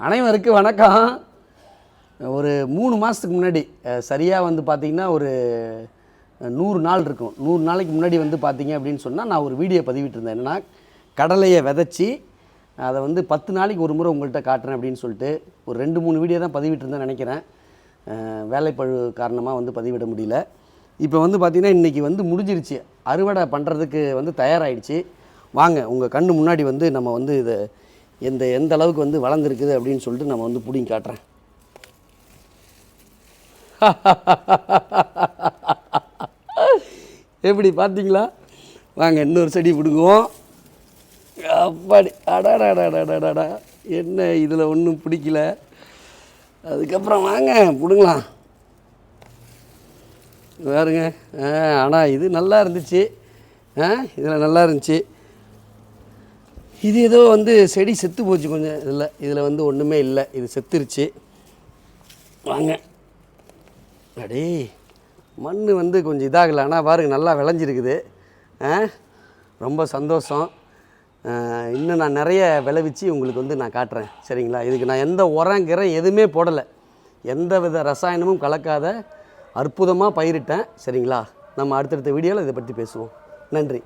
அனைவருக்கு வணக்கம். ஒரு 3 மாதத்துக்கு முன்னாடி சரியாக வந்து பார்த்திங்கன்னா ஒரு 100 நாள் இருக்கும். 100 நாளைக்கு முன்னாடி வந்து பார்த்திங்க அப்படின்னு சொன்னால் நான் ஒரு வீடியோ பதிவிட்டிருந்தேன். என்னென்னா கடலையை விதைச்சி அதை வந்து 10 நாளைக்கு ஒரு முறை உங்கள்கிட்ட காட்டுறேன் அப்படின்னு சொல்லிட்டு ஒரு 2-3 வீடியோ தான் பதிவிட்டிருந்தேன் நினைக்கிறேன். வேலைப்பழு காரணமாக வந்து பதிவிட முடியல. இப்போ வந்து பார்த்திங்கன்னா இன்றைக்கி வந்து முடிஞ்சிருச்சு, அறுவடை பண்ணுறதுக்கு வந்து தயாராகிடுச்சு. வாங்க உங்கள் கண்ணு முன்னாடி வந்து நம்ம வந்து இதை எந்த அளவுக்கு வந்து வளர்ந்துருக்குது அப்படின்னு சொல்லிட்டு நம்ம வந்து பிடிங்கி காட்டுறேன். எப்படி பார்த்தீங்களா? வாங்க இன்னொரு செடி பிடுங்குவோம். அப்படி அடாடாடாடாடாடா, என்ன இதில் ஒன்றும் பிடிக்கல. அதுக்கப்புறம் வாங்க பிடுங்கலாம். பாருங்க. ஆனால் இது நல்லா இருந்துச்சு. இதில் நல்லா இருந்துச்சு. இது ஏதோ வந்து செடி செத்து போச்சு கொஞ்சம். இதில் வந்து ஒன்றுமே இல்லை, இது செத்துருச்சு. வாங்க. அடே மண் வந்து கொஞ்சம் இதாகலை. ஆனால் பாருங்கள் நல்லா விளைஞ்சிருக்குது. ரொம்ப சந்தோஷம். இன்னும் நான் நிறைய விளைவிச்சு உங்களுக்கு வந்து நான் காட்டுறேன். சரிங்களா? இதுக்கு நான் எந்த உரங்கிறேன் எதுவுமே போடலை, எந்த வித ரசாயனமும் கலக்காத அற்புதமாக பயிரிட்டேன். சரிங்களா? நம்ம அடுத்தடுத்த வீடியோவில் இதை பற்றி பேசுவோம். நன்றி.